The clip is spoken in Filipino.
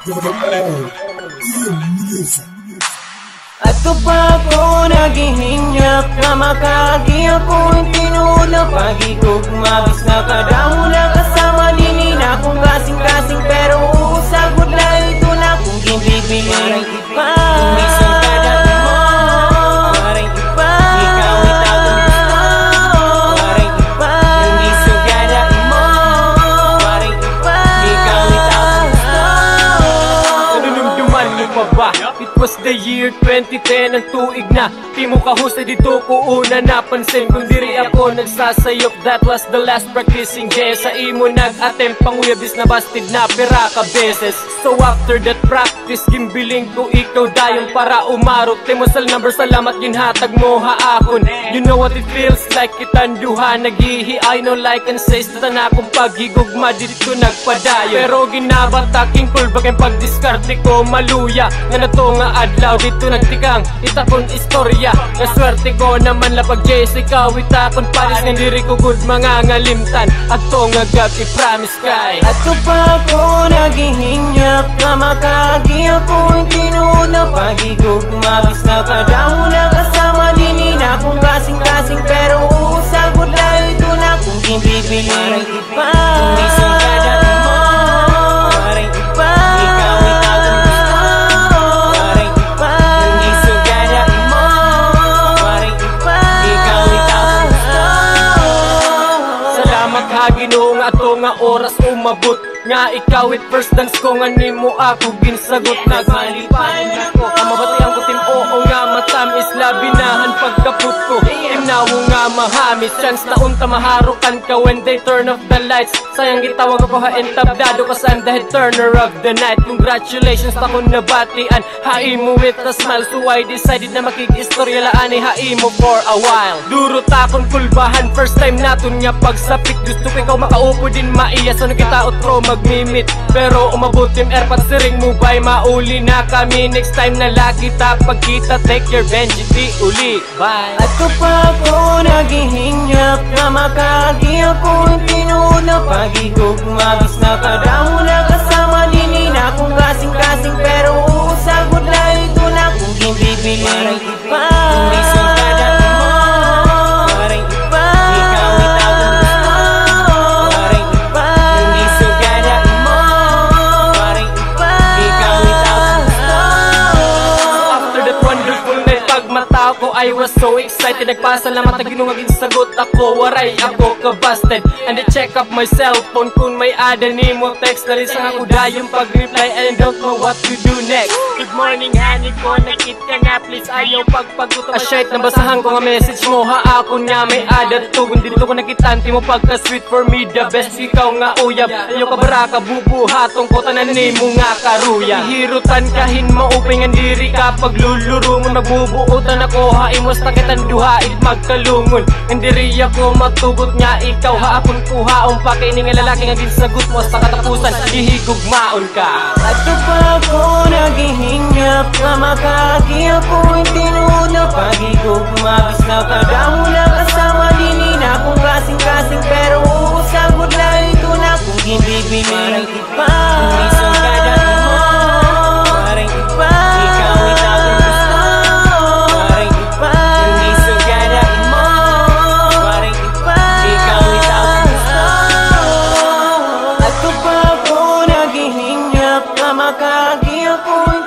Ato pa ko naghihinyak na makagi ako'y tinuod na pagigugma. Bis na kadamo na kasama dini na kung kasing-kasing, pero uusagod lang ito na kung gimbibili. Parang iba, umisang kada mo, parang iba, ikaw itaw kung gusto. Parang iba, umisang kada mo, parang iba, ikaw itaw kung gusto. Nanunumduman mo pa ba? It was the year 2010, ang tuig na di mo kahusay dito ko una napansin. Kung diri ako nagsasayop, that was the last practicing day. Sa imo nag-attempt panguyabis na bastid na pera ka beses. So after that practice, gimbiling ko ikaw dayon para umarot. Timosal number, salamat ginhatag mo haakon. You know what it feels like, kitanduha naghihiay no like and says na akong paghigugma dito nagpadayon. Pero ginabataking kulbag ang pagdiskarte ko maluya. Nga na to nga adlaw dito nagtikang itakon istorya. Nga swerte ko naman lapag Jessica itakon paris nga diri ko good mga ngalimtan. At to nga gab i-promise kay ato pa ko naghihinyak na makagi ako'y tinuod na pagigugma. Bis na kadamo na kasama dini na kung kasing-kasing, pero uusagod lang ito na kung gimbibili. Parang iba, umisang kada mo, parang iba, ikaw itaw kung gusto. Parang iba, umisang kada mo, parang iba, ikaw itaw kung gusto. Salamat ha Ginoo nga ato nga oras umabot. Nga ikaw it first dance ko nga nimo ako ginsagot. Nagmalipanin ako kamabatihan ko tim oo nga matamis labinahan pagkaput ko. Imnawo nga mahamis chance na unta maharukan ka when they turn off the lights. Sayang gitawag ako ha entablado ka sa the turner of the night. Congratulations na kung nabatian haimo with a smile. So I decided na makikistorya laan ay haimo for a while. Durot akong kulbahan first time naton nga pagsapit. Gusto ko ikaw makaupo din maiyas ano kita otro magmimit. Pero umabot yung airpods siring mo ba'y mauli na kami. Next time na lagi ta pagkita take your Benji uli. Bye. Ato pa ko naghihinyak na makagi ako'y tinuod na pagigugma. Bis na kadamo na kasama dini na kung kasing-kasing, pero uusagod lang ito na kung gimbibili. Parang iba, umisang kada mo, parang iba, ikaw itaw kung gusto. Parang iba, umisang kada mo, parang iba, ikaw itaw kung gusto. After that wonderful night, pagmata ko I was so excited. Nagpasalamat na ginungagin sagot ako, waray ako kabasted. And I check up my cellphone kung may ada ni mo text. Nalisang ako dayong pag-reply and don't know what to do next. Good morning honey ko, nakit ka nga please ayaw pagpagutom. Asyait nabasahan ko nga message mo ha ako nga may ada to. Kung dito ko nakitanti mo pagka sweet for me the best. Ikaw nga uyab, ayaw ka baraka bubuhatong ko tanan ni mo nga karuya. Hirutan kahin maupingan diri ka pagluluro mo. Magbubuutan ako ha imos takitan duhait magkalungon. Hindi ako matugot nga ikaw ha akong kuhaon pa kay nga lalaki nga ginsagot mo sa katapusan ihigugmaon ka. Ato pa ko naghihinyak na makagi ako'y tinuod na pagigugma. Bis na kadamo na kasama dini na kung kasing-kasing, pero uusagod lang ito na kung gimbibili. Parang iba, umisang kada mo, parang iba, ikaw itaw kung gusto. Parang iba, umisang kada mo, parang iba, ikaw itaw kung gusto. Ato pa ko naghihinyak na makagi ako'y